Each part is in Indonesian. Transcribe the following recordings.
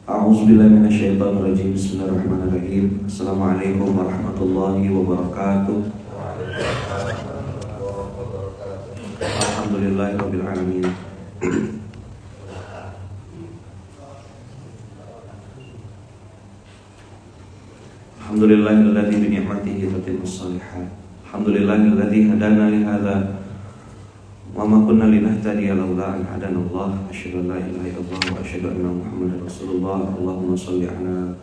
A'udzubillahi minasyaitonirrajim. Bismillahirrahmanirrahim. Assalamualaikum warahmatullahi wabarakatuh. Alhamdulillahirabbil alamin. Alhamdulillahilladzi bi ni'matihi tatimmus shalihat. Alhamdulillahilladzi hadana li hadza wa ma kunna linahtadiya laula an hadanallah. Asyhadu an la ilaha illallah wa asyhadu anna Muhammadar Rasulullah. Allahumma shalli ala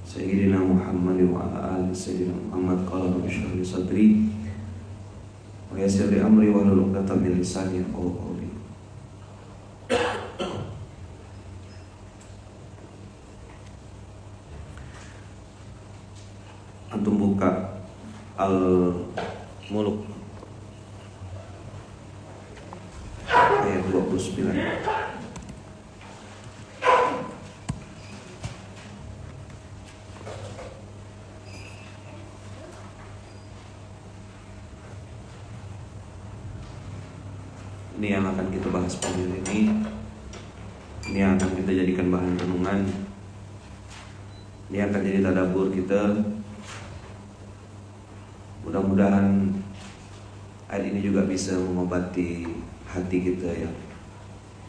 sayyidina Muhammad wa ala ali sayyidina Muhammad. Qala rabbi shrah li sadri wa yassir li amri wa hlul 'uqdatam min lisani yafqahu qawli. Antum buka Al-Mulk ayat 29. Ini yang akan kita bahas pada hari ini. Ini yang akan kita jadikan bahan renungan. Ini akan jadi tadabbur kita. Mudah-mudahan ayat ini juga bisa mengobati hati kita yang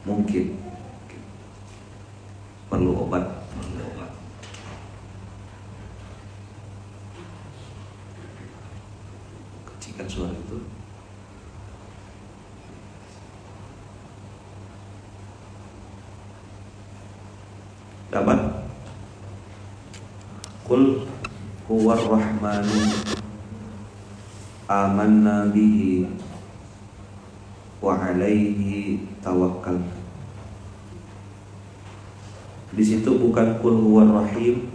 mungkin perlu obat. Kecilkan suara itu. Dapat. Qul huwar rahmanu amanna bihi wa alaihi tawakkal. Di situ bukan qul huwar rahim,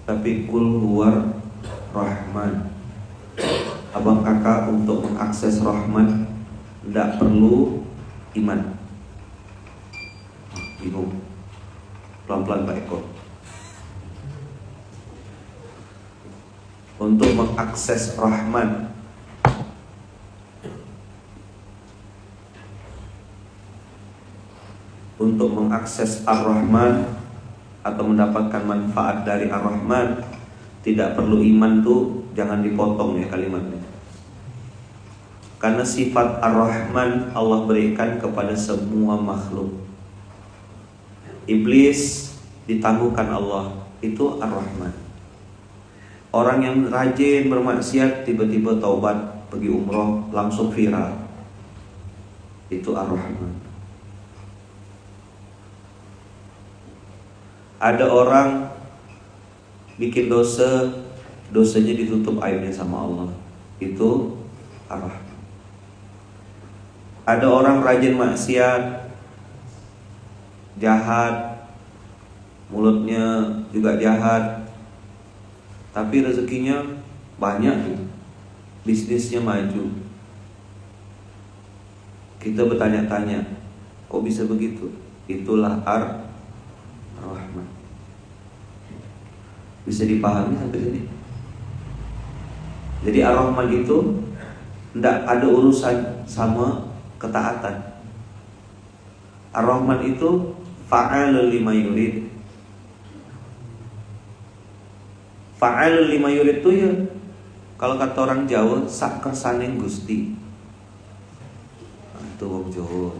tapi qul huwar rahman. Abang kakak untuk mengakses rahman tidak perlu iman. Bingung. Pelan-pelan Pak Eko. Untuk mengakses rahman, untuk mengakses Ar-Rahman atau mendapatkan manfaat dari Ar-Rahman, tidak perlu iman tuh, jangan dipotong ya kalimatnya. Karena sifat Ar-Rahman Allah berikan kepada semua makhluk. Iblis ditangguhkan Allah, itu Ar-Rahman. Orang yang rajin bermaksiat tiba-tiba taubat, pergi umroh, langsung viral, itu Ar-Rahman. Ada orang bikin dosa, dosanya ditutup aibnya sama Allah, itu Ar-Rahman. Ada orang rajin maksiat, jahat, mulutnya juga jahat, tapi rezekinya banyak, bisnisnya maju. Kita bertanya-tanya, kok bisa begitu? Itulah Ar-Rahman. Bisa dipahami sampai sini? Jadi Ar-Rahman itu tidak ada urusan sama ketaatan. Ar-Rahman itu fa'alul lima yurid. Fa'alul lima yurid itu ya, kalau kata orang Jawa, sak kersaning Gusti. Itu wong Jawa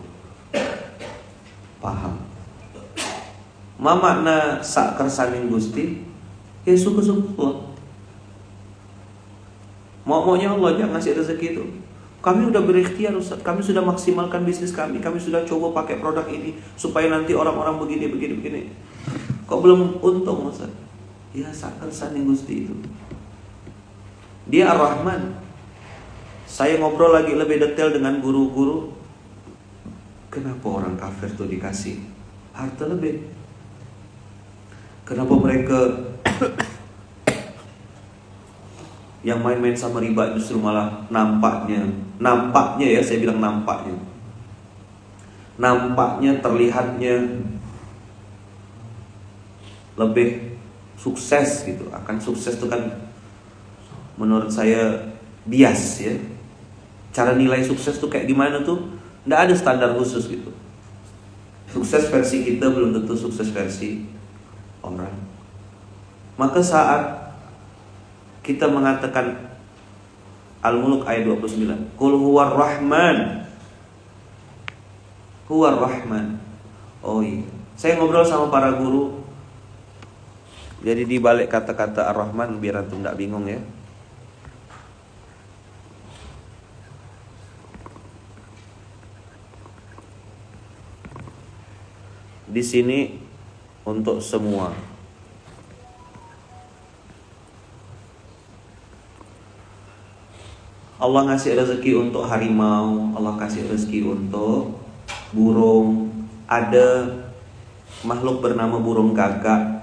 paham. Ma makna sak kersaning Gusti, ya syukur-syukur. Maunya Allah jangan ngasih rezeki itu. Kami udah berikhtiar Ustaz, kami sudah maksimalkan bisnis kami sudah coba pakai produk ini supaya nanti orang-orang begini. Kok belum untung Ustaz? Ya sak kersaning Gusti itu. Dia Ar-Rahman. Saya ngobrol lagi lebih detail dengan guru-guru. Kenapa orang kafir tuh dikasih harta lebih? Kenapa mereka yang main-main sama riba justru malah nampaknya ya, saya bilang nampaknya terlihatnya lebih sukses gitu. Akan sukses itu kan menurut saya bias ya. Cara nilai sukses tuh kayak gimana tuh nggak ada standar khusus gitu. Sukses versi kita belum tentu sukses versi orang. Maka saat kita mengatakan Al-Mulk ayat 29, Qul huwar rahman, huwar rahman. Oh iya, saya ngobrol sama para guru. Jadi di balik kata-kata Ar-Rahman, biar antum tidak bingung ya. Di sini untuk semua. Allah ngasih rezeki untuk harimau, Allah kasih rezeki untuk burung. Ada makhluk bernama burung gagak.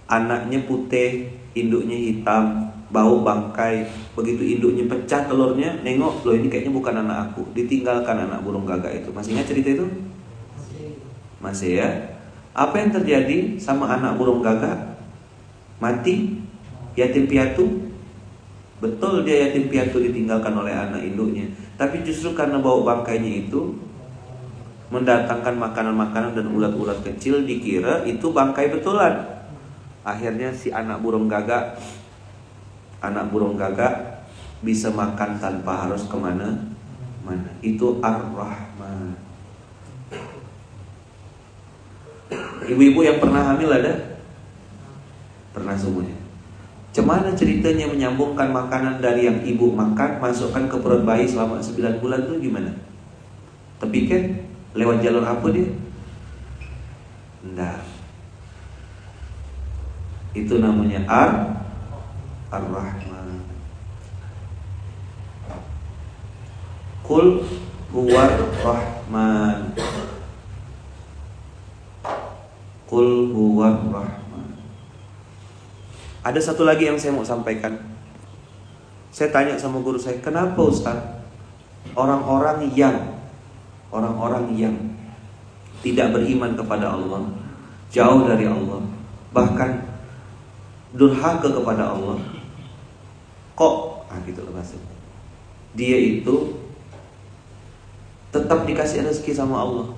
Anaknya putih, induknya hitam, bau bangkai. Begitu induknya pecah telurnya, nengok, loh ini kayaknya bukan anak aku. Ditinggalkan anak burung gagak itu. Masih ingat cerita itu? Masih ya. Apa yang terjadi sama anak burung gagak? Mati, yatim piatu. Betul, dia yatim piatu, ditinggalkan oleh anak induknya. Tapi justru karena bau bangkainya itu mendatangkan makanan-makanan dan ulat-ulat kecil, dikira itu bangkai betulan. Akhirnya si anak burung gagak bisa makan tanpa harus kemana-mana. Itu Ar-Rahman. Ibu-ibu yang pernah hamil ada? Pernah semuanya. Cemana ceritanya menyambungkan makanan dari yang ibu makan, masukkan ke perut bayi selama 9 bulan itu gimana? Terpikir lewat jalur apa dia? Enggak. Itu namanya Ar-Rahman. Qul huwar rahman. Qul huwar rahman. Ada satu lagi yang saya mau sampaikan. Saya tanya sama guru saya, kenapa Ustaz orang-orang yang tidak beriman kepada Allah, jauh dari Allah, bahkan durhaka kepada Allah, kok gitu loh maksudnya, dia itu tetap dikasih rezeki sama Allah?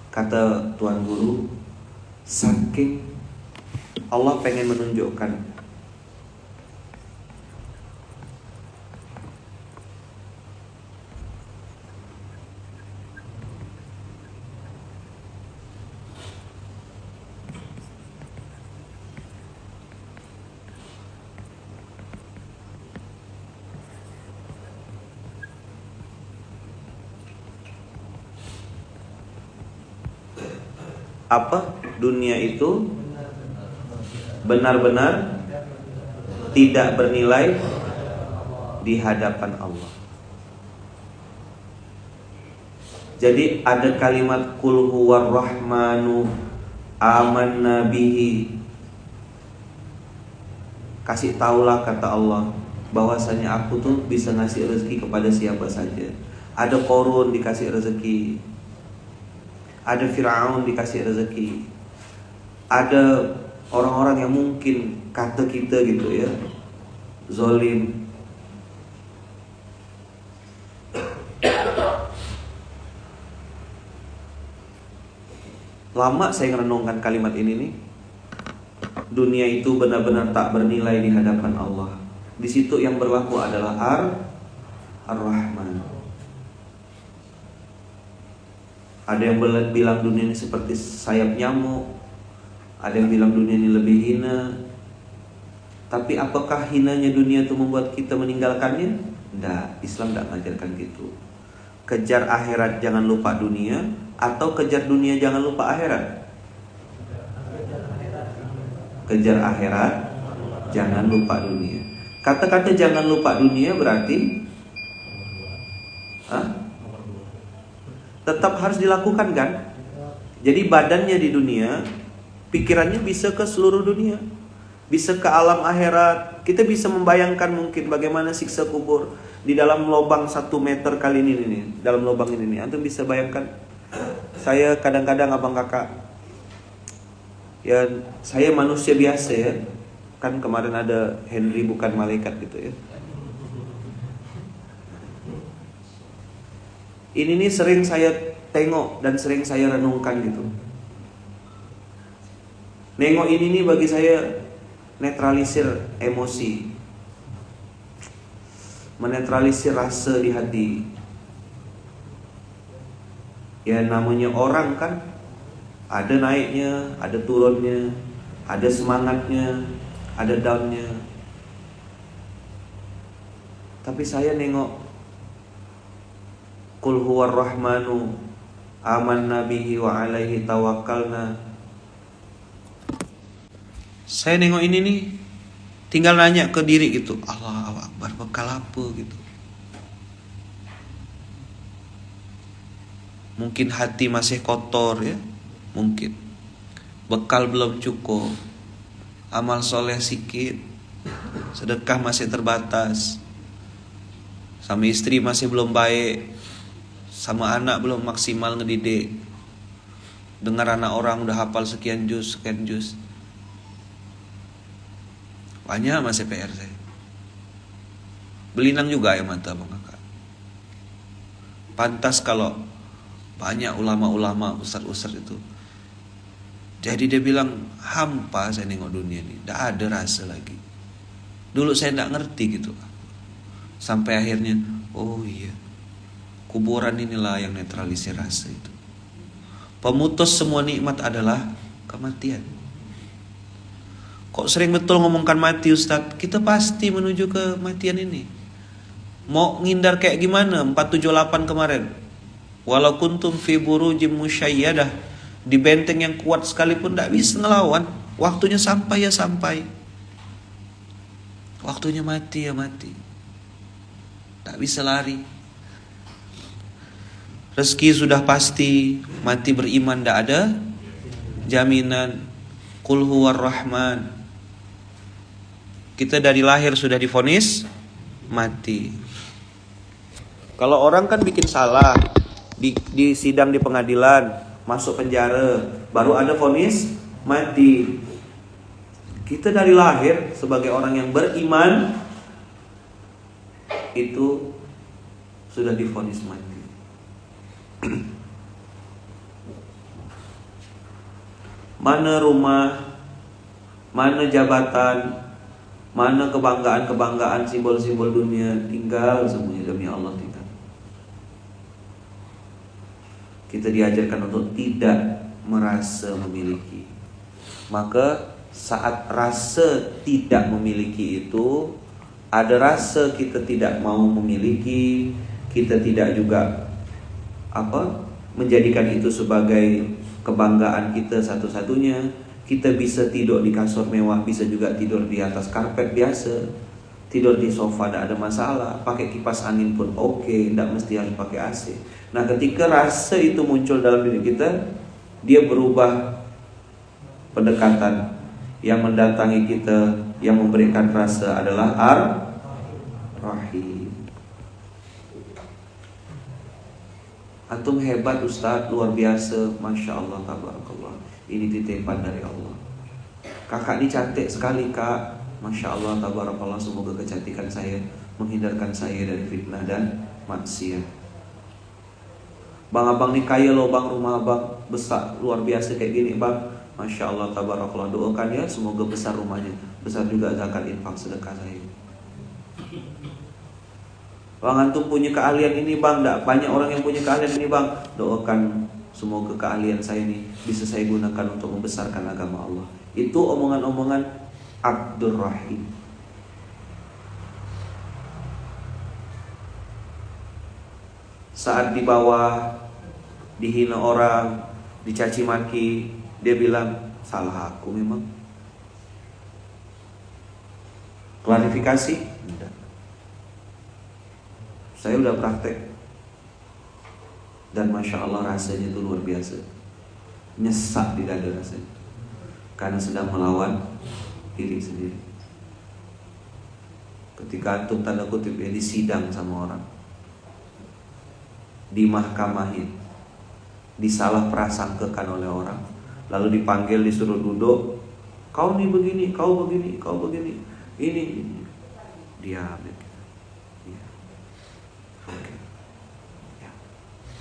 Kata tuan guru, saking Allah pengen menunjukkan apa dunia itu benar-benar tidak bernilai di hadapan Allah. Jadi ada kalimat Qul huwar rahmanu amanna bihi. Kasih taulah, kata Allah, bahwasanya aku tuh bisa ngasih rezeki kepada siapa saja. Ada Qarun dikasih rezeki, ada Fir'aun dikasih rezeki, ada orang-orang yang mungkin kata kita gitu ya, zolim. Lama saya merenungkan kalimat ini nih. Dunia itu benar-benar tak bernilai di hadapan Allah. Di situ yang berlaku adalah Ar-Rahman. Ada yang bilang dunia ini seperti sayap nyamuk, ada yang bilang dunia ini lebih hina. Tapi apakah hinanya dunia itu membuat kita meninggalkannya? Tidak, Islam tidak mengajarkan gitu. Kejar akhirat, jangan lupa dunia, atau kejar dunia, jangan lupa akhirat? Kejar akhirat, jangan lupa dunia. Kata-kata jangan lupa dunia berarti tetap harus dilakukan kan? Jadi badannya di dunia, pikirannya bisa ke seluruh dunia, bisa ke alam akhirat. Kita bisa membayangkan mungkin bagaimana siksa kubur di dalam lubang 1 meter kali ini nih, dalam lubang ini nih. Antum bisa bayangkan? Saya kadang-kadang abang kakak, ya saya manusia biasa ya. Kan kemarin ada Henry bukan malaikat gitu ya. Ini nih sering saya tengok dan sering saya renungkan gitu. Nengok ini nih bagi saya netralisir emosi, menetralisir rasa di hati. Ya namanya orang kan, ada naiknya, ada turunnya, ada semangatnya, ada downnya. Tapi saya nengok Qul huwar rahmanu amanna bihi wa alaihi tawakkalna. Saya nengok ini nih, tinggal nanya ke diri gitu, Allahu Akbar, bekal apa gitu. Mungkin hati masih kotor ya, mungkin bekal belum cukup, amal soleh sikit, sedekah masih terbatas, sama istri masih belum baik, sama anak belum maksimal ngedidik. Dengar anak orang udah hafal sekian juz. Banyak masih PR saya. Belinang juga ya mata Bang Kakak. Pantas kalau banyak ulama-ulama, ustaz-ustaz itu. Jadi dia bilang, hampa saya nengok dunia ini, tidak ada rasa lagi. Dulu saya tidak ngerti gitu. Sampai akhirnya, oh iya, kuburan inilah yang netralisir rasa itu. Pemutus semua nikmat adalah kematian. Kok sering betul ngomongkan mati Ustaz? Kita pasti menuju ke kematian ini. Mau ngindar kayak gimana? 478 kemarin. Walau kuntum fi burujim musyayyadah, di benteng yang kuat sekalipun tidak bisa ngelawan. Waktunya sampai ya sampai. Waktunya mati ya mati. Tak bisa lari. Rezeki sudah pasti, mati beriman tidak ada jaminan. Qul huwar rahman. Kita dari lahir sudah divonis mati. Kalau orang kan bikin salah, di sidang di pengadilan, masuk penjara, baru ada vonis mati. Kita dari lahir sebagai orang yang beriman itu sudah divonis mati. Mana rumah, mana jabatan, mana kebanggaan-kebanggaan, simbol-simbol dunia, tinggal semuanya demi Allah tinggal. Kita diajarkan untuk tidak merasa memiliki. Maka saat rasa tidak memiliki itu, ada rasa kita tidak mau memiliki, kita tidak juga menjadikan itu sebagai kebanggaan kita satu-satunya. Kita bisa tidur di kasur mewah, bisa juga tidur di atas karpet biasa, tidur di sofa tidak ada masalah, pakai kipas angin pun oke, tidak mesti harus pakai AC. Nah ketika rasa itu muncul dalam diri kita, dia berubah pendekatan. Yang mendatangi kita, yang memberikan rasa adalah Ar-Rahim. Antum hebat Ustaz, luar biasa, Masya Allah, tabarakallah. Ini titipan dari Allah. Kakak ini cantik sekali kak, Masya Allah, tabarakallah. Semoga kecantikan saya menghindarkan saya dari fitnah dan maksiat. Bang abang ini kaya loh bang, rumah abang besar, luar biasa kayak gini bang, Masya Allah, tabarakallah. Doakan ya, semoga besar rumahnya, besar juga zakat infak sedekah saya. Bang antum punya keahlian ini bang, tidak banyak orang yang punya keahlian ini bang. Doakan semoga keahlian saya ini bisa saya gunakan untuk membesarkan agama Allah. Itu omongan-omongan Abdur Rahim. Saat di bawah, dihina orang, dicaci maki, dia bilang, salah aku memang. Klarifikasi? Tidak. Saya udah praktek. Dan Masya Allah rasanya itu luar biasa. Nyesak di dada rasanya. Karena sedang melawan diri sendiri. Ketika antum tanda kutip ya disidang sama orang, dimahkamahin, disalah prasangkakan oleh orang, lalu dipanggil, disuruh duduk, kau nih begini, kau begini, kau begini, ini. Diam. Ya. Oke. Ya.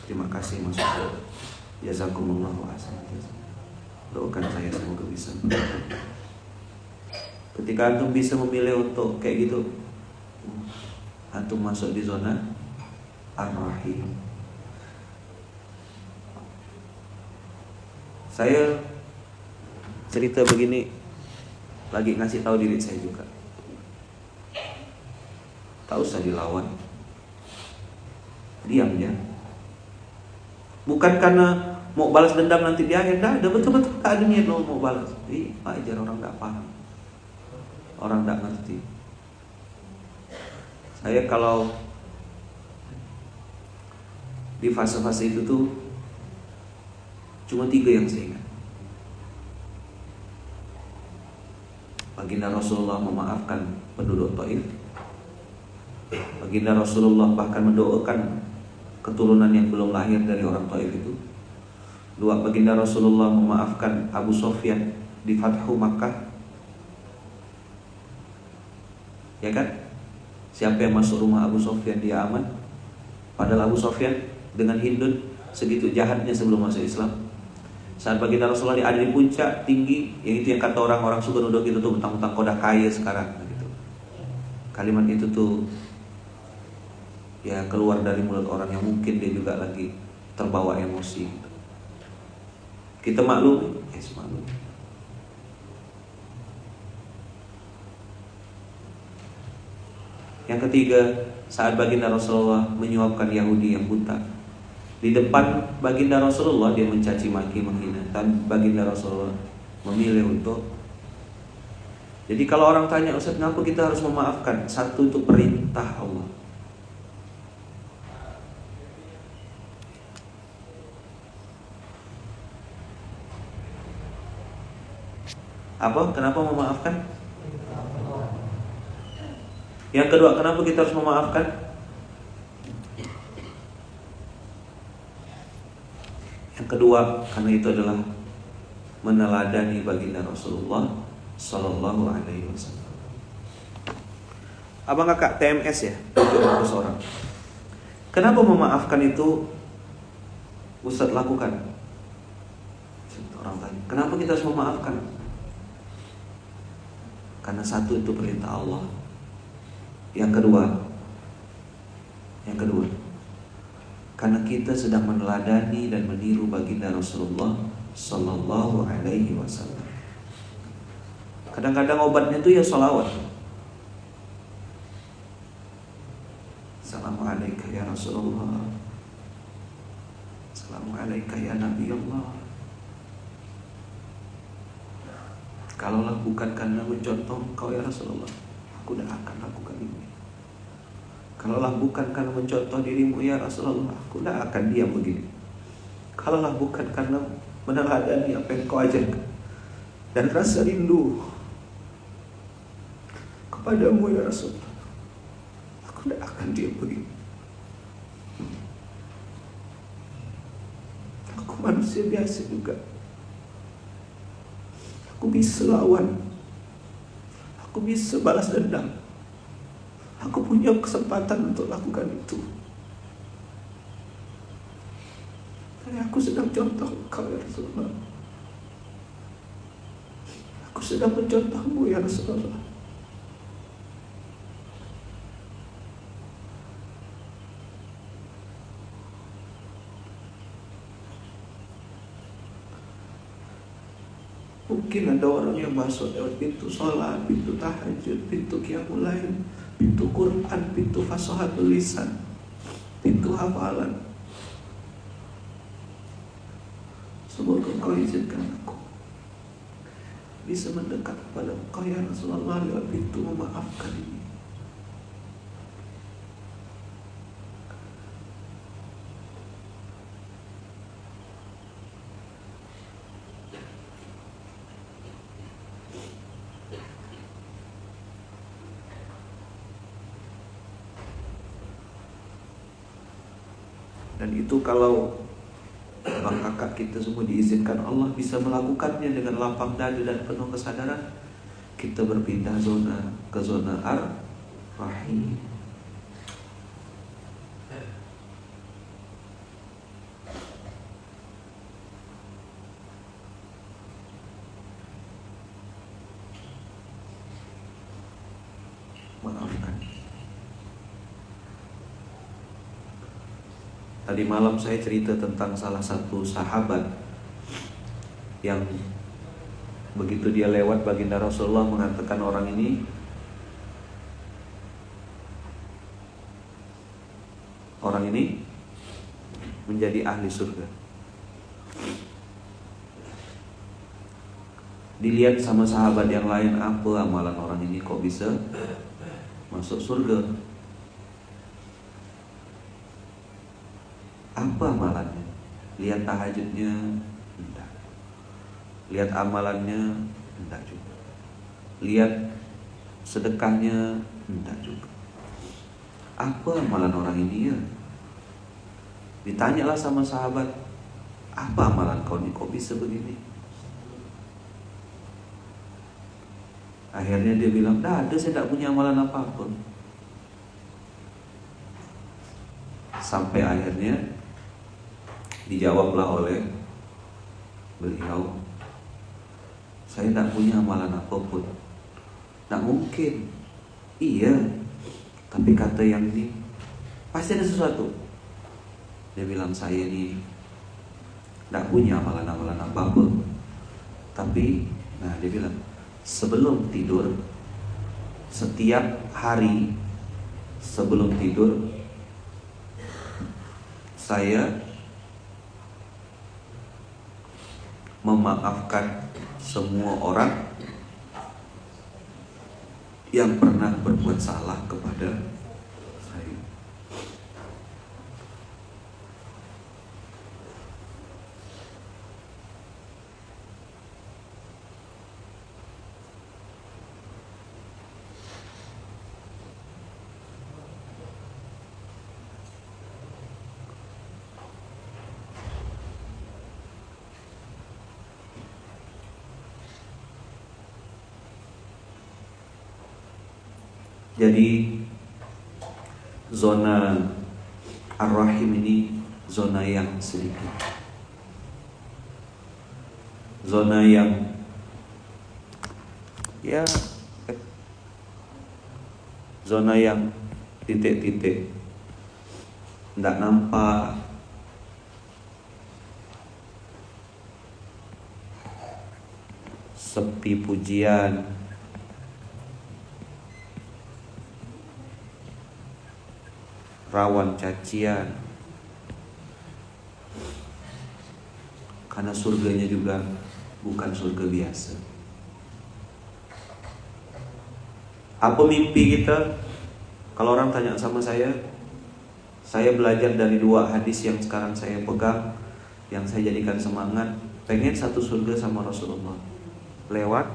Terima kasih Mas Ustaz. Jazakumullahu khairan. Doakan saya semoga bisa. Ketika antum bisa memilih untuk kayak gitu, antum masuk di zona Ar-Rahim. Saya cerita begini lagi ngasih tahu diri saya juga. Tak usah dilawan, diam ya. Bukan karena mau balas dendam nanti di akhir, ada betul-betul tak ada niat mau balas. Wajar orang tak paham, orang tak ngerti. Saya kalau di fase-fase itu tuh cuma 3 yang saya ingat. Baginda Rasulullah memaafkan penduduk Taif. Baginda Rasulullah bahkan mendoakan keturunan yang belum lahir dari orang Taif itu. 2, Baginda Rasulullah memaafkan Abu Sufyan di Fathu Makkah. Ya kan? Siapa yang masuk rumah Abu Sufyan dia aman. Padahal Abu Sufyan dengan Hindun segitu jahatnya sebelum masuk Islam. Saat baginda Rasulullah ada di puncak tinggi, yang itu yang kata orang-orang Sugonodo gitu tuh, mentang-mentang kau dah kaya sekarang gitu. Kalimat itu tuh ya keluar dari mulut orang yang mungkin dia juga lagi terbawa emosi gitu. Kita maklum, maklum. Yang ketiga, saat baginda Rasulullah menyuapkan Yahudi yang buta di depan baginda Rasulullah, dia mencaci maki, menghina, dan baginda Rasulullah memilih untuk. Jadi kalau orang tanya, Ustaz, kenapa kita harus memaafkan? Satu, itu perintah Allah. Apa? Kenapa memaafkan? Yang kedua, kenapa kita harus memaafkan? Yang kedua, karena itu adalah meneladani baginda Rasulullah Sallallahu Alaihi Wasallam. Abang kakak TMS ya, 700 orang. Kenapa memaafkan itu Ustaz lakukan? Orang tanya, kenapa kita harus memaafkan? Karena satu, itu perintah Allah. Yang kedua, karena kita sedang meneladani dan meniru baginda Rasulullah Sallallahu Alaihi Wasallam. Kadang-kadang obatnya itu ya sholawat. Assalamualaikum ya Rasulullah, Assalamualaikum ya Nabi Allah. Kalaulah bukan karena mencontoh Engkau ya Rasulullah, aku tidak akan lakukan ini. Kalaulah bukan karena mencontoh dirimu ya Rasulullah, aku tidak akan diam begini. Kalaulah bukan karena meneladani apa yang Kau ajarkan dan rasa rindu kepadamu ya Rasulullah, aku tidak akan diam begini. Aku manusia biasa juga. Aku bisa lawan, aku bisa balas dendam, aku punya kesempatan untuk lakukan itu. Tapi aku sedang contoh Engkau ya Rasulullah, aku sedang mencontohmu ya Rasulullah. Mungkin ada orang yang masuk lewat pintu sholat, pintu tahajud, pintu qiyamul lail, pintu Quran, pintu fasahatul lisan, pintu hafalan. Semoga Engkau izinkan aku bisa mendekat kepada Engkau ya Rasulullah lewat pintu memaafkan ini. Dan itu kalau bang kakak kita semua diizinkan Allah bisa melakukannya dengan lapang dada dan penuh kesadaran, kita berpindah ke zona Ar-Rahim. maafkan. Tadi malam saya cerita tentang salah satu sahabat yang begitu dia lewat baginda Rasulullah mengatakan orang ini menjadi ahli surga. Dilihat sama sahabat yang lain, apa amalan orang ini kok bisa masuk surga? Apa amalannya? Lihat tahajudnya, enggak. Lihat amalannya, enggak juga. Lihat sedekahnya, enggak juga. Apa amalan orang ini ya? Ditanyalah sama sahabat, apa amalan kau ini kok bisa begini? Akhirnya dia bilang, dah ada, saya tak punya amalan apapun. Sampai akhirnya dijawablah oleh beliau, saya tak punya amalan apapun. Tak mungkin. Iya, tapi kata yang ini pasti ada sesuatu. Dia bilang, saya ini tak punya amalan-amalan apapun. Tapi, dia bilang, sebelum tidur, setiap hari sebelum tidur, saya memaafkan semua orang yang pernah berbuat salah kepada saya. Jadi zona ar-rahim ini zona yang sedikit, zona yang zona yang titik-titik, tidak nampak, sepi pujian, rawan cacian. Karena surganya juga bukan surga biasa. Apa mimpi kita? Kalau orang tanya sama saya belajar dari 2 hadis yang sekarang saya pegang, yang saya jadikan semangat. Pengen satu surga sama Rasulullah lewat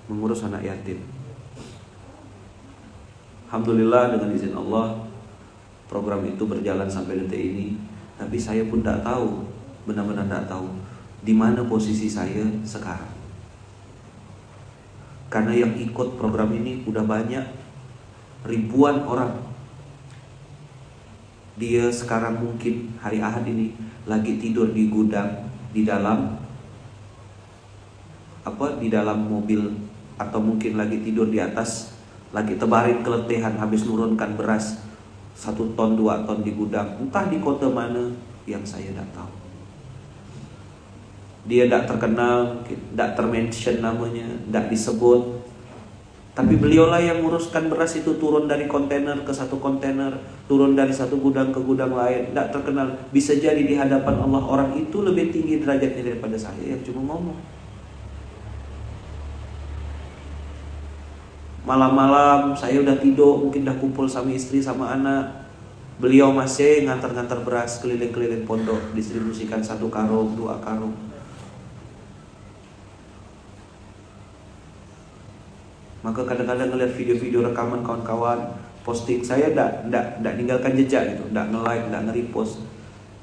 mengurus anak yatim. Alhamdulillah, dengan izin Allah program itu berjalan sampai detik ini. Tapi saya pun tak tahu, benar-benar tak tahu di mana posisi saya sekarang. Karena yang ikut program ini udah banyak, ribuan orang. Dia sekarang mungkin hari Ahad ini lagi tidur di gudang, di dalam mobil, atau mungkin lagi tidur di atas, lagi tebarin keletihan habis nurunkan beras 1 ton 2 ton di gudang, entah di kota mana yang saya tidak tahu. Dia tidak terkenal, tidak termention namanya, tidak disebut. Tapi beliaulah yang menguruskan beras itu turun dari kontainer ke satu kontainer, turun dari satu gudang ke gudang lain, tidak terkenal. Bisa jadi di hadapan Allah orang itu lebih tinggi derajatnya daripada saya yang cuma ngomong. Malam-malam saya udah tidur, mungkin udah kumpul sama istri sama anak. Beliau masih ngantar-ngantar beras keliling-keliling pondok, distribusikan 1 karung, 2 karung. Maka kadang-kadang ngeliat video-video rekaman kawan-kawan posting, saya enggak ninggalkan jejak gitu, enggak nge-like, enggak nge-repost.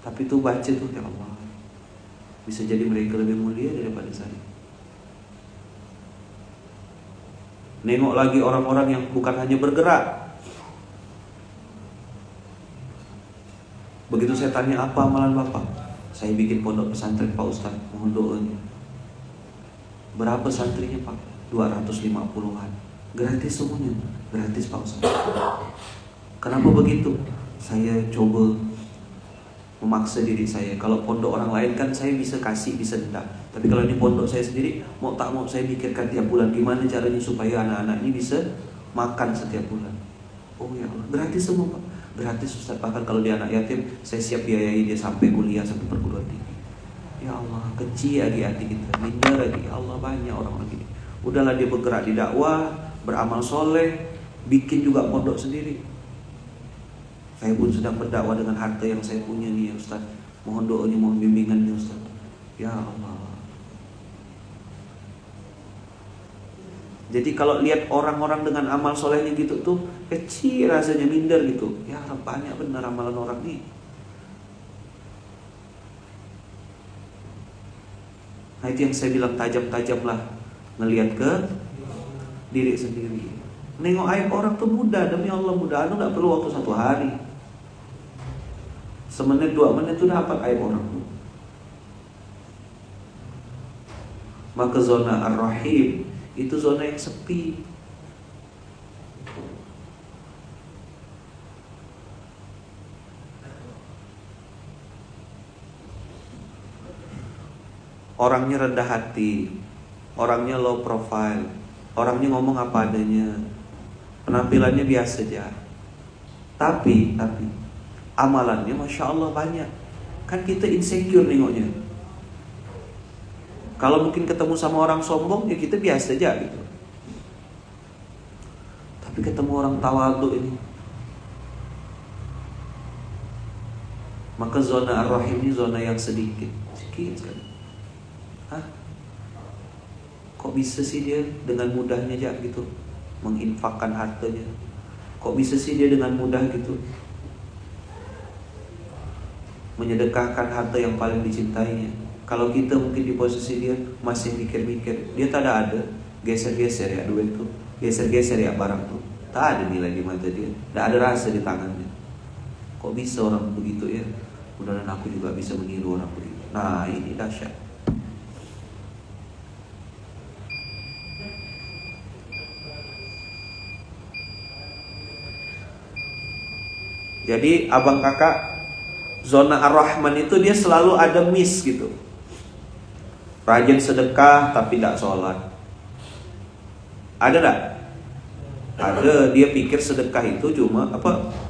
Tapi tuh baca tuh, ya Allah, bisa jadi mereka lebih mulia daripada saya. Nengok lagi orang-orang yang bukan hanya bergerak. Begitu saya tanya, apa amalan Bapak? Saya bikin pondok pesantren Pak Ustaz, mohon doanya. Berapa santrinya Pak? 250-an. Gratis semuanya, gratis Pak Ustaz. Kenapa begitu? Saya coba memaksa diri saya. Kalau pondok orang lain kan saya bisa kasih, bisa enggak. Tapi kalau di pondok saya sendiri, mau tak mau saya pikirkan tiap bulan gimana caranya supaya anak-anak ini bisa makan setiap bulan. Oh ya Allah, gratis semua Pak. Gratis Ustaz. Bahkan kalau dia anak yatim, saya siap biayai dia sampai kuliah, sampai perguruan tinggi. Ya Allah, kecil lagi hati kita, minder lagi. Ya Allah, banyak orang begini. Udahlah dia bergerak di dakwah, beramal soleh, bikin juga pondok sendiri. Saya pun sedang berdakwah dengan harta yang saya punya nih ya Ustaz. Mohon doanya, mohon bimbingannya Ustaz. Ya Allah. Jadi kalau lihat orang-orang dengan amal solehnya gitu tuh kecil rasanya, minder gitu. Ya banyak benar amalan orang nih. Nah itu yang saya bilang, tajam-tajamlah ngelihat ke diri sendiri. Nengok aib orang tuh mudah, demi Allah mudah. Anu gak perlu waktu 1 hari. Semenit 2 menit itu dapat aib orang. Maka zona ar-rahim itu zona yang sepi. Orangnya rendah hati, orangnya low profile, orangnya ngomong apa adanya, penampilannya biasa aja. Tapi amalannya Masya Allah banyak. Kan kita insecure nengoknya. Kalau mungkin ketemu sama orang sombong, ya kita biasa aja gitu. Tapi ketemu orang tawadhu ini, maka zona ar-rahim ini zona yang sedikit sekali. Hah? Kok bisa sih dia dengan mudahnya aja gitu menginfakkan hartanya? Kok bisa sih dia dengan mudah gitu menyedekahkan harta yang paling dicintainya? Kalau kita mungkin di posisi dia masih mikir-mikir, dia tak ada geser-geser ya duit tuh, geser-geser ya barang tuh, tak ada nilai di mata dia, tak ada rasa di tangannya. Kok bisa orang begitu ya? Mudah-mudahan aku juga bisa meniru orang begitu. Nah ini dahsyat. Jadi abang kakak, zona ar-rahman itu dia selalu ada miss gitu. Rajin sedekah tapi tidak sholat. Ada tak? Ada. Dia pikir sedekah itu cuma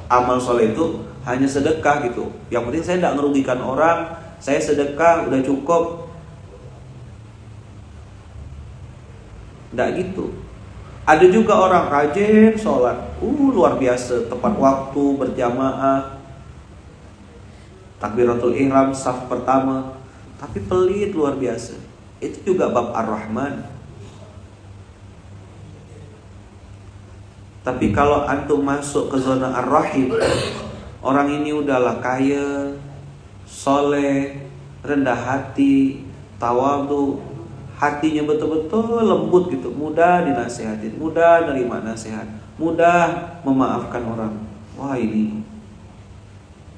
amal soleh itu hanya sedekah gitu. Yang penting saya tidak merugikan orang, saya sedekah udah cukup. Tidak gitu. Ada juga orang rajin sholat, luar biasa, tepat waktu, berjamaah, takbiratul ihram saf pertama, tapi pelit luar biasa. Itu juga bab ar-rahman. Tapi kalau antum masuk ke zona ar-rahim, orang ini udahlah kaya, soleh, rendah hati, tawadhu, hatinya betul-betul lembut gitu, mudah dinasihatin, mudah nerima nasihat, mudah memaafkan orang. Wah ini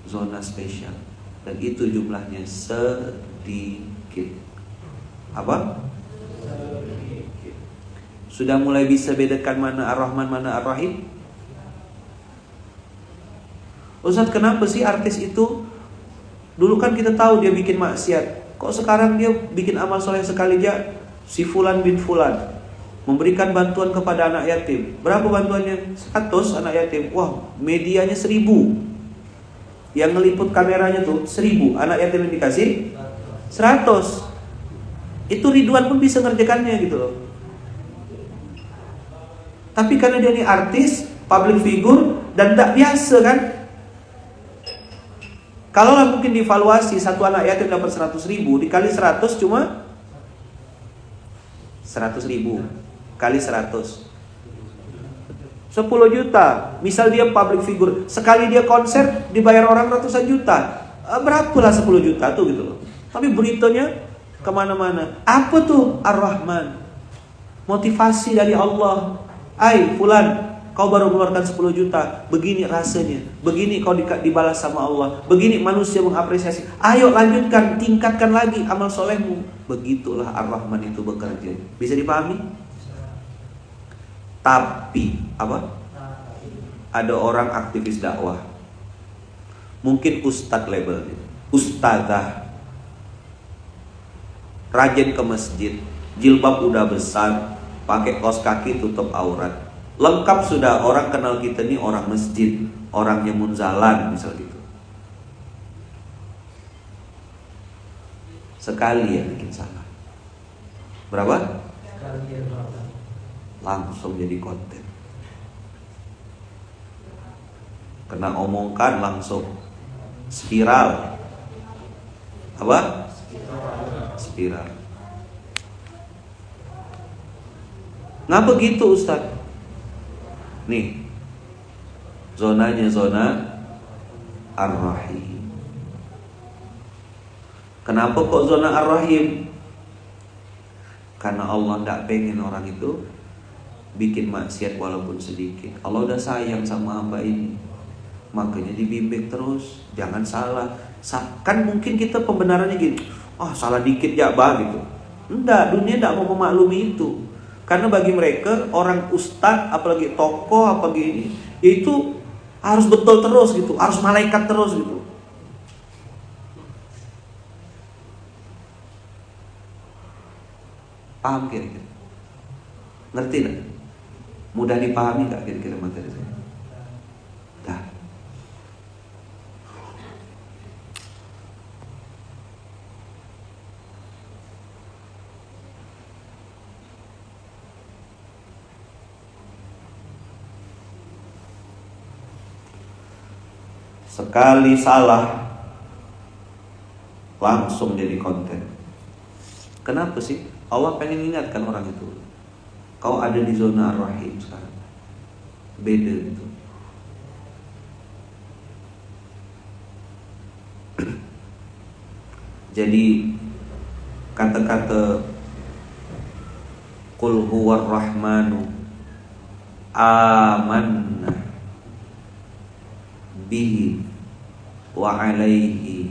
zona spesial. Dan itu jumlahnya sedikit. Apa? Sudah mulai bisa bedakan mana ar-rahman, mana ar-rahim? Ustaz, kenapa sih artis itu dulu kan kita tahu dia bikin maksiat, kok sekarang dia bikin amal soleh sekali aja? Si fulan bin fulan memberikan bantuan kepada anak yatim. Berapa bantuannya? 100 anak yatim. Wah, medianya 1000. Yang ngeliput kameranya tuh 1000. Anak yatim yang dikasih 100. Itu Ridwan pun bisa ngerjakannya gitu loh. Tapi karena dia ini artis, public figure, dan tak biasa kan. Kalau lah mungkin divaluasi satu anak yatim dapat 100.000, dikali 100 cuma 100.000 kali 100 10 juta. Misal dia public figure, sekali dia konser dibayar orang ratusan juta, berapalah 10 juta tuh gitu loh. Tapi beritanya kemana-mana. Apa tuh ar-rahman? Motivasi dari Allah. Ai fulan, kau baru mengeluarkan 10 juta, begini rasanya, begini kau dibalas sama Allah, begini manusia mengapresiasi. Ayo lanjutkan, tingkatkan lagi amal solehmu. Begitulah ar-rahman itu bekerja. Bisa dipahami? Tapi apa? Ada orang aktivis dakwah, mungkin ustadz labelnya, ustadzah, rajin ke masjid, jilbab udah besar, pakai kaos kaki tutup aurat, lengkap sudah, orang kenal kita nih orang masjid, orangnya munzalan misal gitu. Sekali ya bikin salah, berapa? Langsung jadi konten. Kena omongkan langsung spiral. Apa? Spiral. Ngapa gitu Ustaz? Nih, zonanya zona Ar-Rahim. Kenapa kok zona Ar-Rahim? Karena Allah tidak pengen orang itu bikin maksiat walaupun sedikit. Allah udah sayang sama hamba ini, makanya dibimbing terus, jangan salah. Kan mungkin kita pembenarannya gini, salah dikit ya bah gitu. Enggak, dunia tidak mau memaklumi itu. Karena bagi mereka orang ustadz, apalagi tokoh, apalagi ini, itu harus betul terus gitu, harus malaikat terus gitu. Paham kira-kira? Ngerti gak? Mudah dipahami gak kira-kira materi saya? Dah. Sekali salah langsung jadi konten. Kenapa sih? Allah pengen ingatkan orang itu, kau ada di zona Ar-Rahim sekarang. Beda itu. Jadi kata-kata Qul huwar rahmanu amanna bihi wa alaihi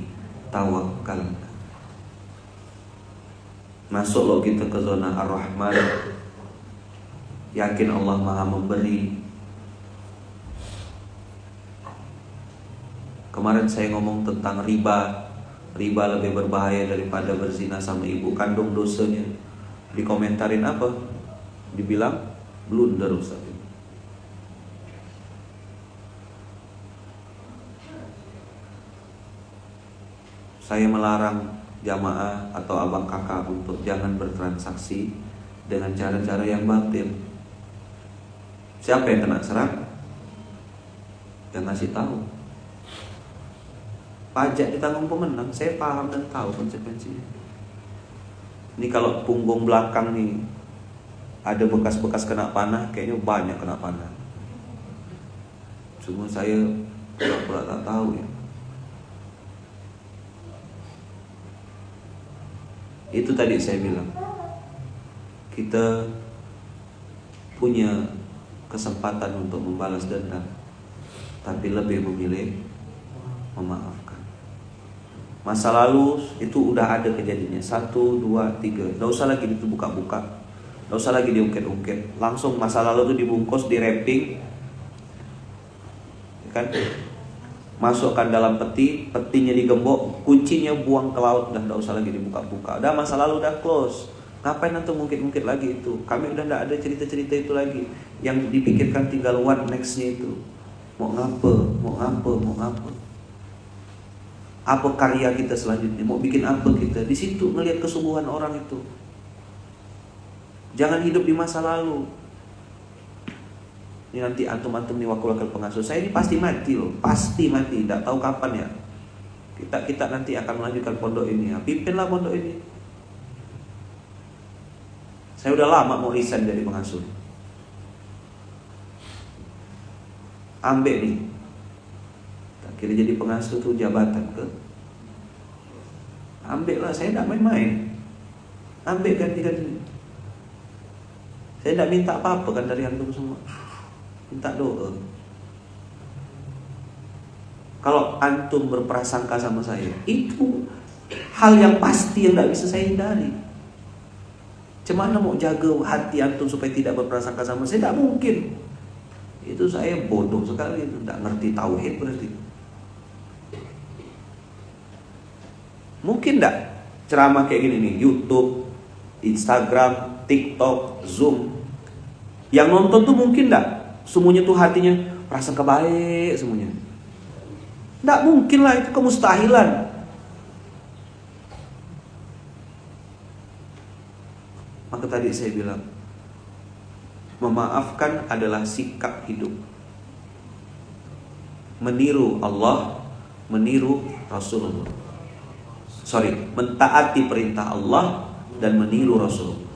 tawakkalna. Masuk lo kita ke zona Ar-Rahman, yakin Allah Maha Memberi. Kemarin saya ngomong tentang riba. Riba lebih berbahaya daripada berzina sama ibu kandung dosanya. Dikomentarin apa? Dibilang blunder Ustaz. Saya melarang jamaah atau abang kakak untuk jangan bertransaksi dengan cara-cara yang batil. Siapa yang kena serang? Yang ngasih tahu. Pajak ditanggung pemenang, saya paham dan tahu konsekuensinya. Ini kalau punggung belakang nih ada bekas-bekas kena panah, kayaknya banyak kena panah. Cuma saya pura-pura tak tahu ya. Itu tadi saya bilang, kita punya kesempatan untuk membalas dendam, tapi lebih memilih memaafkan. Masa lalu itu udah ada kejadiannya, 1, 2, 3. Gak usah lagi itu buka-buka, gak usah lagi diungkit-ungkit. Langsung masa lalu itu dibungkus, di wrapping, kan? Masukkan dalam peti, petinya digembok, kuncinya buang ke laut, dah tidak usah lagi dibuka-buka. Udah masa lalu udah close. Ngapain nanti mungkit-mungkit lagi itu? Kami udah tidak ada cerita-cerita itu lagi. Yang dipikirkan tinggal what next-nya itu. Mau ngapa? Apa karya kita selanjutnya? Mau bikin apa kita? Di situ ngelihat kesungguhan orang itu. Jangan hidup di masa lalu. Ini nanti antum-antum nih wakil-wakil pengasuh, saya ini pasti mati loh, pasti mati, tidak tahu kapan ya. Kita nanti akan melanjutkan pondok ini, ya. Pimpinlah pondok ini. Saya udah lama mau resign dari pengasuh. Ambil nih, akhirnya jadi pengasuh tuh jabatan ke. Ambil lah, saya tidak main-main. Ambil ganti-ganti. Saya tidak minta apa-apa kan dari antum semua. Minta doa. Kalau antum berprasangka sama saya, itu hal yang pasti yang tidak bisa saya hindari. Cemana mau jaga hati antum supaya tidak berprasangka sama saya? Tidak mungkin. Itu saya bodoh sekali, tidak ngerti tauhid berarti. Mungkin tidak ceramah kayak gini nih, YouTube, Instagram, TikTok, Zoom, yang nonton tuh mungkin tidak semuanya tuh hatinya prasangka baik semuanya? Tidak mungkin lah, itu kemustahilan. Maka tadi saya bilang, memaafkan adalah sikap hidup. Meniru Allah, meniru Rasulullah. Mentaati perintah Allah dan meniru Rasulullah.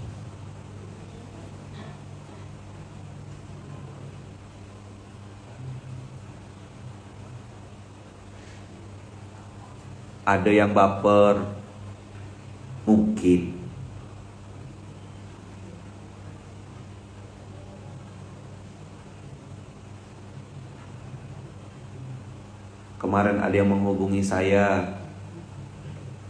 Ada yang baper, mungkin. Kemarin ada yang menghubungi saya,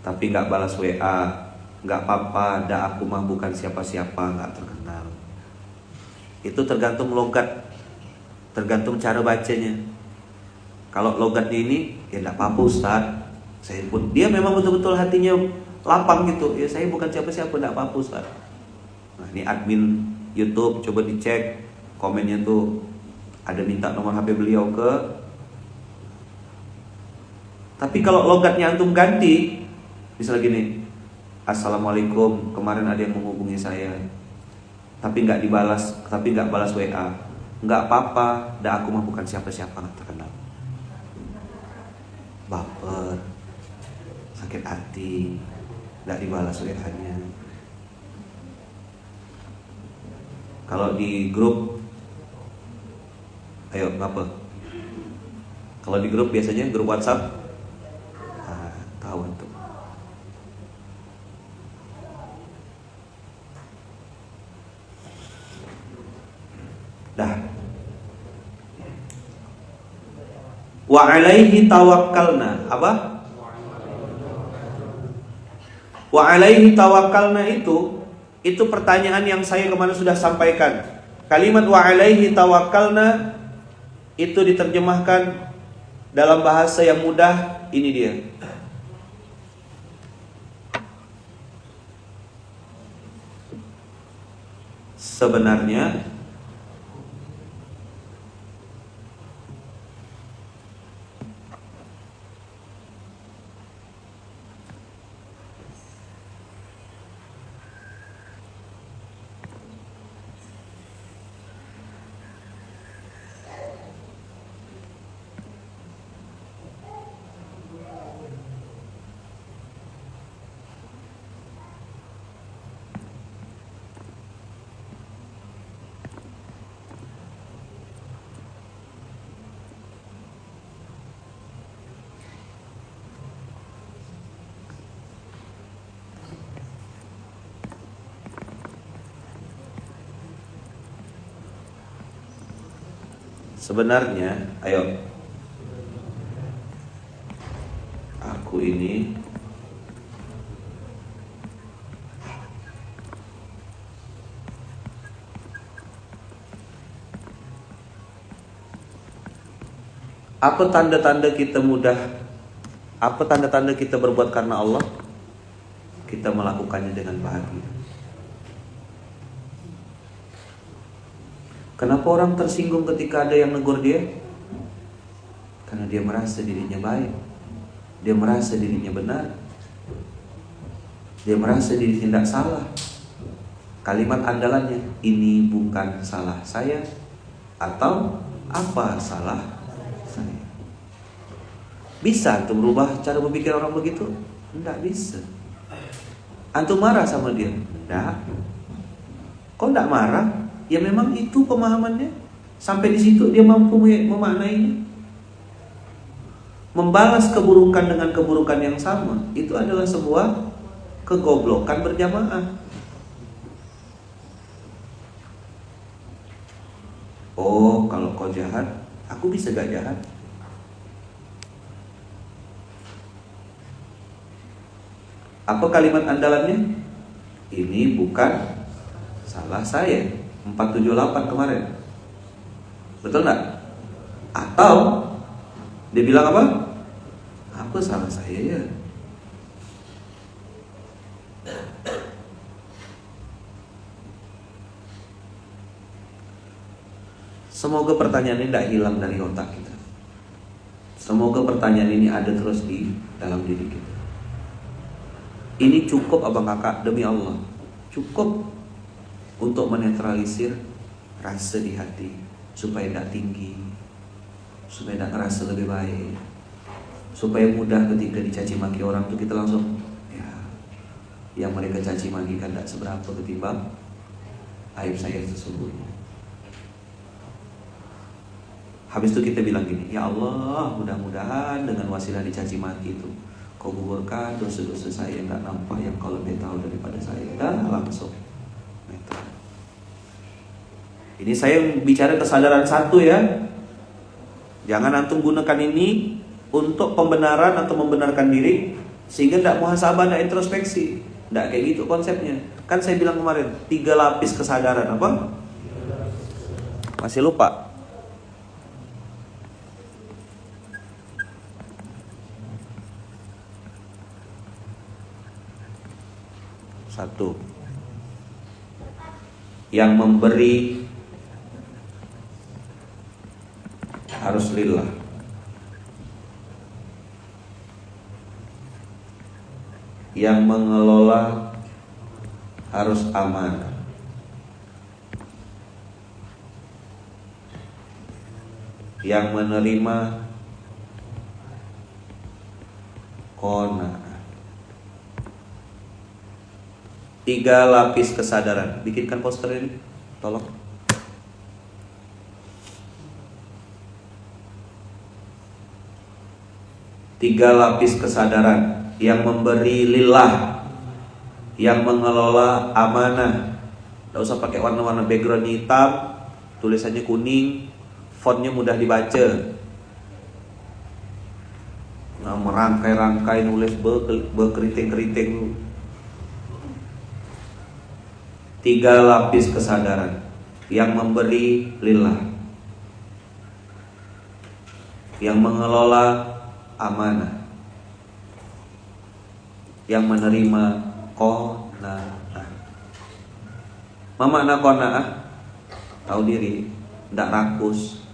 tapi gak balas WA. Gak apa-apa, aku mah bukan siapa-siapa, gak terkenal. Itu tergantung logat, tergantung cara bacanya. Kalau logatnya ini, ya gak apa-apa Ustaz. Saya pun, dia memang betul-betul hatinya lapang gitu. Ya saya bukan siapa-siapa, gak apa-apa Ustaz. Nah ini admin YouTube, coba dicek komennya tuh. Ada minta nomor HP beliau ke. Tapi kalau logatnya antum ganti, misalnya gini, Assalamualaikum, kemarin ada yang menghubungi saya, tapi nggak dibalas, tapi nggak balas WA. Nggak apa-apa, aku mah bukan siapa-siapa, nggak terkenal. Baper, sakit hati, nggak dibalas WA-nya. Kalau di grup, ayo ngapa? Kalau di grup biasanya grup WhatsApp, tahu tuh. Dah. Wa alaihi tawakkalna. Apa? Wa alaihi tawakkalna itu pertanyaan yang saya kemarin sudah sampaikan. Kalimat wa alaihi tawakkalna itu diterjemahkan dalam bahasa yang mudah, ini dia. Sebenarnya ayo, aku ini apa tanda-tanda kita apa tanda-tanda kita berbuat karena Allah? Kita melakukannya dengan bahagia. Kenapa orang tersinggung ketika ada yang negur dia? Karena dia merasa dirinya baik, dia merasa dirinya benar, dia merasa dirinya tidak salah. Kalimat andalannya, ini bukan salah saya, atau apa salah saya. Bisa antum merubah cara berpikir orang begitu? Tidak bisa. Antum marah sama dia? Tidak. Kok tidak marah? Ya memang itu pemahamannya. Sampai di situ dia mampu memaknainya. Membalas keburukan dengan keburukan yang sama, itu adalah sebuah kegoblokan berjamaah. Oh, kalau kau jahat, aku bisa gak jahat? Apa kalimat andalannya? Ini bukan salah saya 478 kemarin. Betul nggak? Atau dia bilang apa? Apa salah saya ya? Semoga pertanyaan ini tidak hilang dari otak kita. Semoga pertanyaan ini ada terus di dalam diri kita. Ini cukup abang kakak, demi Allah, cukup untuk menetralisir rasa di hati, supaya tidak tinggi, supaya tidak ngerasa lebih baik, supaya mudah ketika dicaci maki orang tuh kita langsung ya, yang mereka caci maki kan tidak seberapa ketimbang aib saya sesungguhnya. Habis itu kita bilang gini, ya Allah, mudah-mudahan dengan wasilah dicaci maki itu Kau gugurkan dosa-dosa saya yang gak nampak, yang kau lebih tahu daripada saya. Dan langsung ini saya bicara kesadaran satu ya. Jangan antum gunakan ini untuk pembenaran atau membenarkan diri, sehingga tidak muhasabah, tidak introspeksi. Tidak kayak gitu konsepnya. Kan saya bilang kemarin 3 lapis kesadaran. Apa? Masih lupa? Satu, yang memberi harus lillah. Yang mengelola harus amanah. Yang menerima qanaah. 3 lapis kesadaran. Bikinkan poster ini, tolong. Tiga lapis kesadaran. Yang memberi lillah, yang mengelola amanah. Tidak usah pakai warna-warna background hitam, tulisannya kuning, fontnya mudah dibaca. Nah, merangkai-rangkai nulis berkeriting-keriting. 3 lapis kesadaran. Yang memberi lillah, yang mengelola amanah, yang menerima qanaah. Makna qanaah, tahu diri, tidak rakus.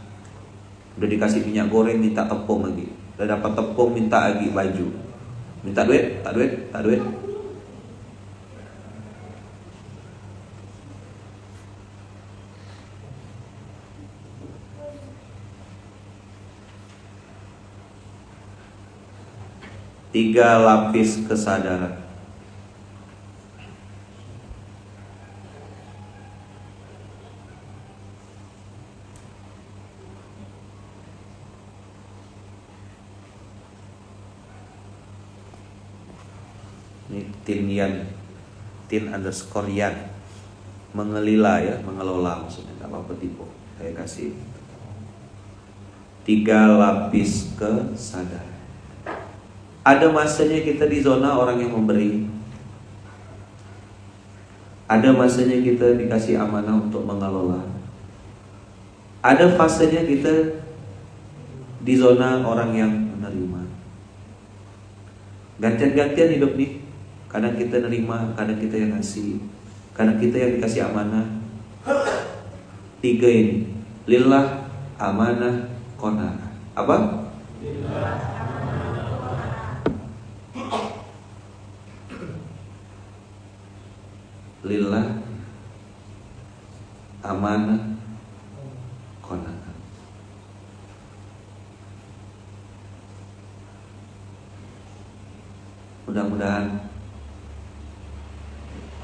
Udah dikasih minyak goreng minta tepung lagi, udah dapat tepung minta lagi baju, minta duit, tak duit, tak duit. Tiga lapis kesadaran. Ini tin underscore yan, mengelila ya, mengelola maksudnya, nggak apa-apa tipu. Saya kasih 3 lapis kesadaran. Ada masanya kita di zona orang yang memberi. Ada masanya kita dikasih amanah untuk mengelola. Ada fasenya kita di zona orang yang menerima. Gantian-gantian hidup nih. Kadang kita nerima, kadang kita yang ngasih, kadang kita yang dikasih amanah. 3 ini, lillah, amanah, qanaah. Apa? Lillah. Lillah, amanah, qanaah. Mudah-mudahan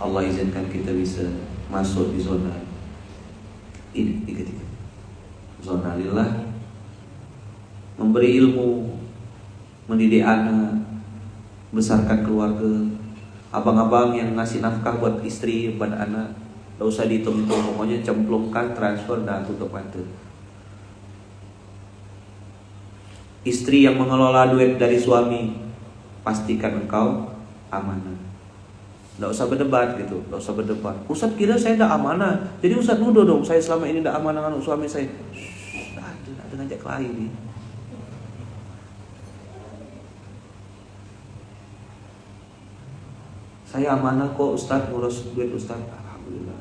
Allah izinkan kita bisa masuk di zona ini, 3. Zona lillah, memberi ilmu, mendidik anak, besarkan keluarga. Abang-abang yang ngasih nafkah buat istri, buat anak, gak usah dihitung-hitung, pokoknya cemplungkan, transfer, dan tutup mata. Istri yang mengelola duit dari suami, pastikan engkau amanah. Nggak usah berdebat gitu, nggak usah berdebat. Ustaz kira saya tidak amanah, jadi Ustaz nuduh dong saya selama ini tidak amanah dengan suami saya. Ada ngajak lain nih. Saya amanah kok Ustaz, ngurus duit Ustaz. Alhamdulillah.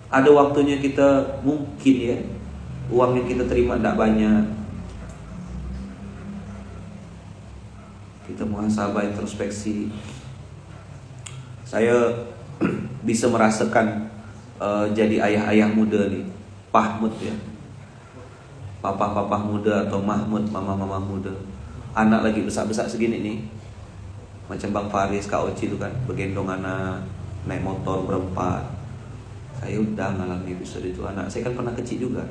Ada waktunya kita mungkin ya, uang yang kita terima tidak banyak. Kita muhasabah, introspeksi. Saya bisa merasakan jadi ayah-ayah muda nih, Pahmud ya, papa-papa muda atau Mahmud, mama-mama muda. Anak lagi besar-besar segini nih, macam Bang Faris, Kak Oci itu kan, bergendong anak, naik motor berempat. Saya udah ngalami episode itu. Anak saya kan pernah kecil juga.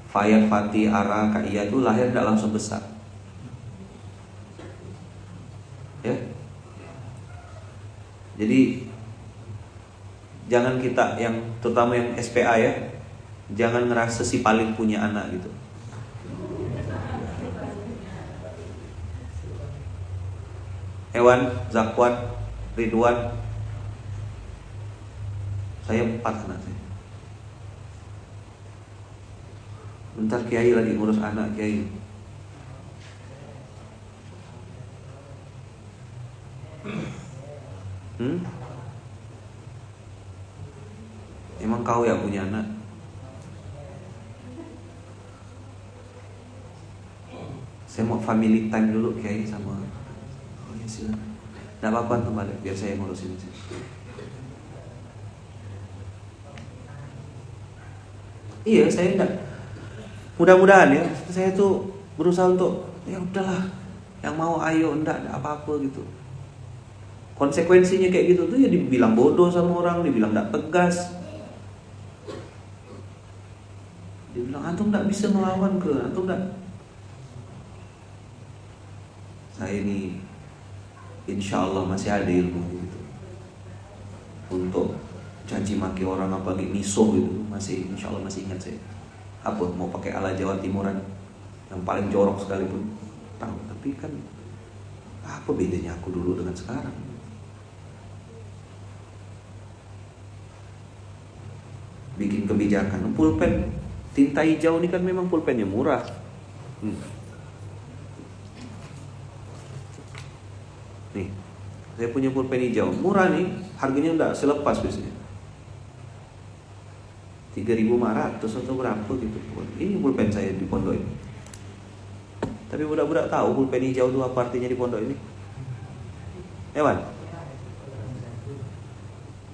Fayat, Fatih, Ara, Kak Iya itu lahir tidak langsung besar. Ya. Jadi jangan kita yang terutama yang SPA ya, jangan ngerasa si paling punya anak gitu. Hewan, Zakwan, Ridwan, saya 4 anak saya. Bentar Kiai lagi ngurus anak Kiai. Emang kau yang punya anak? Saya mau family time dulu Kiai sama. Oh ya silakan. Nggak apa-apa tuh balik, biar saya ngurusin. Iya, saya enggak. Mudah-mudahan ya, saya tuh berusaha untuk ya udahlah, yang mau ayo enggak apa-apa gitu. Konsekuensinya kayak gitu tuh ya dibilang bodoh sama orang, dibilang enggak tegas. Dibilang antum enggak bisa melawan ke, antum enggak. Saya ini insya Allah masih ada ilmu gitu untuk caci maki orang apa gitu, misuh gitu, masih insya Allah masih ingat saya. Apa mau pakai ala Jawa Timuran yang paling jorok sekalipun tahu, tapi kan apa bedanya aku dulu dengan sekarang? Bikin kebijakan, pulpen tinta hijau ini kan memang pulpennya murah. Nih, saya punya pulpen hijau murah nih, harganya enggak selepas biasanya 3.500 atau berapa gitu. Ini pulpen saya di pondok ini. Tapi budak-budak tahu pulpen hijau itu apa artinya di pondok ini? Ewan.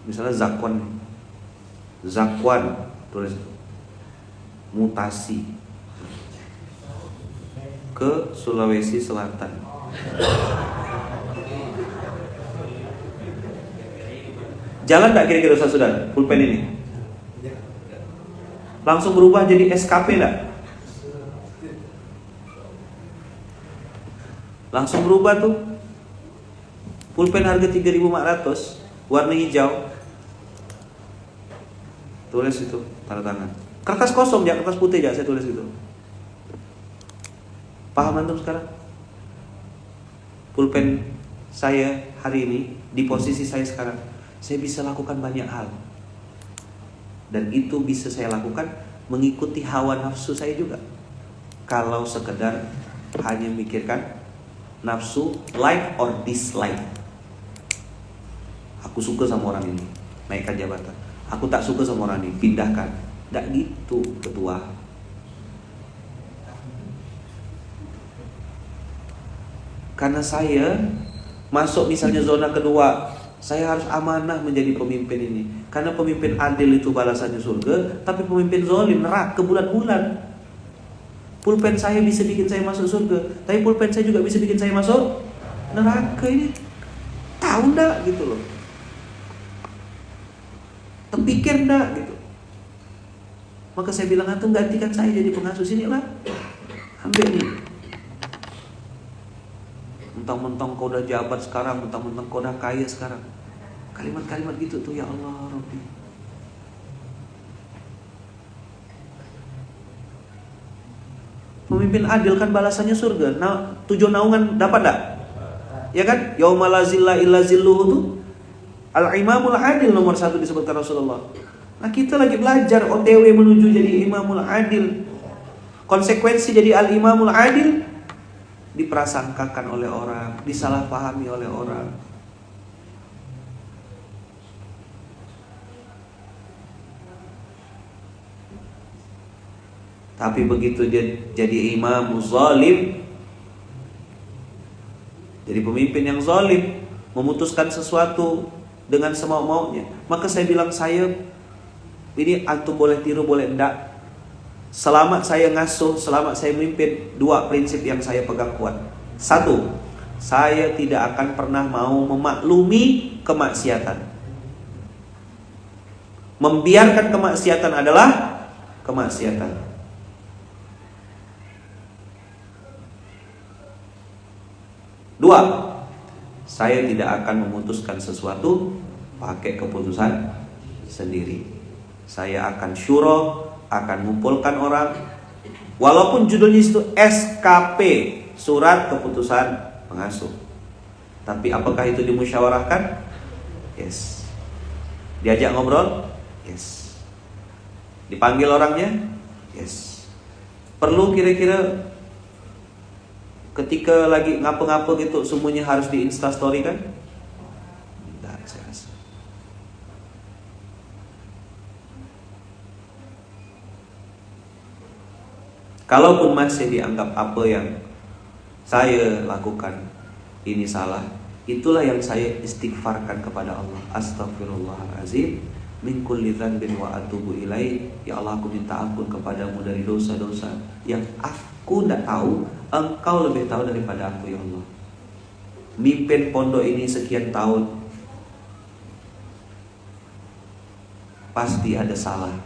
Misalnya Zakwan tulis mutasi ke Sulawesi Selatan. Jalan tak kira-kira saudara pulpen ini? Langsung berubah jadi SKP enggak? Langsung berubah tuh. Pulpen harga 3.500, warna hijau. Tulis itu, tanda tangan. Kertas kosong ya, kertas putih ya, saya tulis gitu. Paham antum sekarang? Pulpen saya hari ini di posisi saya sekarang, saya bisa lakukan banyak hal. Dan itu bisa saya lakukan mengikuti hawa nafsu saya juga. Kalau sekedar hanya mikirkan nafsu, like or dislike. Aku suka sama orang ini, naikkan jabatan. Aku tak suka sama orang ini, pindahkan. Nggak gitu, ketua. Karena saya masuk misalnya zona kedua, saya harus amanah menjadi pemimpin ini. Karena pemimpin adil itu balasannya surga, tapi pemimpin zalim neraka bulan-bulan. Pulpen saya bisa bikin saya masuk surga, tapi pulpen saya juga bisa bikin saya masuk neraka. Ini tahu enggak gitu loh. Terpikir enggak gitu. Maka saya bilang, antum gantikan saya jadi pengasuh sinilah. Ambil nih. Mentang-mentang kau udah jabat sekarang, mentang-mentang kau udah kaya sekarang. Kalimat-kalimat gitu tuh, ya Allah Rabbi. pemimpin adil kan balasannya surga. Nah, 7 naungan dapat enggak? Ya kan? Yauma la zilla illa zilluhu itu al-imamul adil nomor 1 disebutkan Rasulullah. Nah, kita lagi belajar OTW menuju jadi imamul adil. Konsekuensi jadi al-imamul adil diprasangkakan oleh orang, disalahpahami oleh orang. Tapi begitu dia jadi imam zalim, jadi pemimpin yang zalim, memutuskan sesuatu dengan semau-maunya, maka saya bilang, saya ini antum boleh tiru boleh enggak. Selama saya ngasuh, selama saya memimpin, 2 prinsip yang saya pegang kuat. 1, saya tidak akan pernah mau memaklumi kemaksiatan. Membiarkan kemaksiatan adalah kemaksiatan. 2, saya tidak akan memutuskan sesuatu pakai keputusan sendiri. Saya akan syuro, akan mengumpulkan orang, walaupun judulnya itu SKP, surat keputusan pengasuh. Tapi apakah itu dimusyawarahkan? Yes. Diajak ngobrol? Yes. Dipanggil orangnya? Yes. Perlu kira-kira ketika lagi ngapa-ngapa gitu semuanya harus di Instastory kan? Tidak, saya rasa. Kalaupun masih dianggap apa yang saya lakukan ini salah, itulah yang saya istighfarkan kepada Allah. Astaghfirullahalazim min kulli dzanbin wa atubu ilaih. Ya Allah, aku minta ampun kepadamu dari dosa-dosa yang aku tidak tahu, Engkau lebih tahu daripada aku, ya Allah. Mimpin pondok ini sekian tahun, pasti ada salah,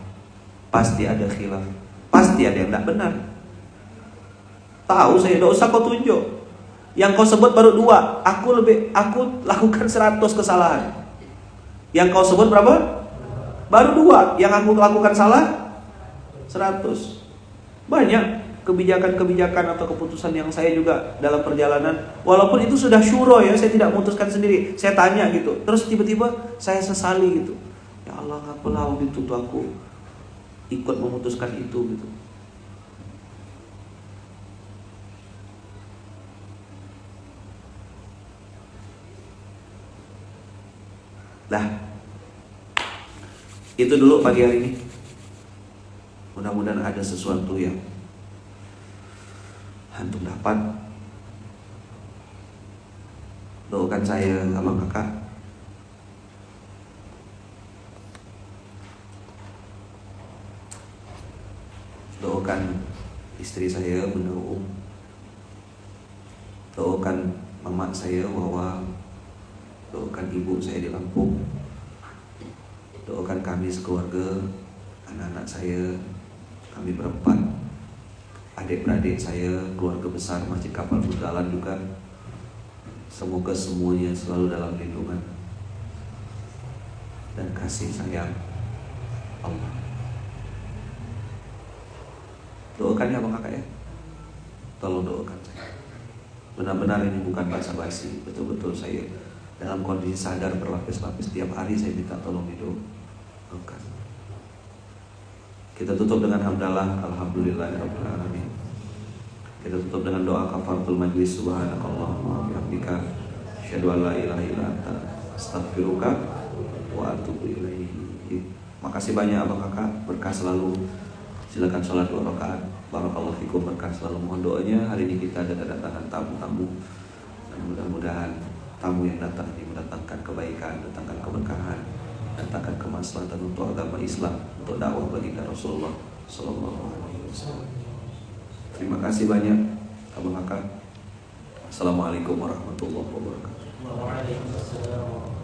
pasti ada khilaf, pasti ada yang tidak benar. Tahu saya, tidak usah kau tunjuk. Yang kau sebut baru 2, aku lakukan 100 kesalahan. Yang kau sebut berapa? Baru 2. Yang aku lakukan salah 100. Banyak kebijakan-kebijakan atau keputusan yang saya juga dalam perjalanan, walaupun itu sudah syuro ya, saya tidak memutuskan sendiri, saya tanya gitu, terus tiba-tiba saya sesali gitu. Ya Allah, ngapalah waktu itu tuh aku ikut memutuskan itu gitu. Nah, itu dulu pagi hari ini. Mudah-mudahan ada sesuatu yang antum dapat. Doakan saya, abang kakak. Doakan istri saya Bunda Doakan mama saya Wawa. Doakan ibu saya di Lampung. Doakan kami sekeluarga, anak-anak saya, kami berempat, adik-beradik saya, keluarga besar Masjid Kapal Budalan juga. Semoga semuanya selalu dalam lindungan dan kasih sayang Allah. Doakan ya Bang Kakak ya. Tolong doakan saya. Benar-benar ini bukan basa-basi. Betul-betul saya dalam kondisi sadar berlapis-lapis, tiap hari saya minta tolong didoakan. Kita tutup dengan hamdalah, alhamdulillahirabbil alamin. Kita tutup dengan doa kafaratul majlis. Subhanakallahumma wa bihamdika, asyhadu an la ilaha illa anta, astaghfiruka wa atubu ilaik. Makasih banyak abang kakak, berkah selalu. Silakan sholat 2 rakaat. Barakallahu fikum, berkah selalu. Mohon doanya. Hari ini kita ada kedatangan tamu-tamu, dan mudah-mudahan tamu yang datang ini mendatangkan kebaikan, mendatangkan keberkahan, mendatangkan kemaslahatan untuk agama Islam, untuk dakwah baginda Rasulullah sallallahu alaihi wasallam. Terima kasih banyak abang kakak. Assalamualaikum warahmatullahi wabarakatuh. Waalaikumsalam.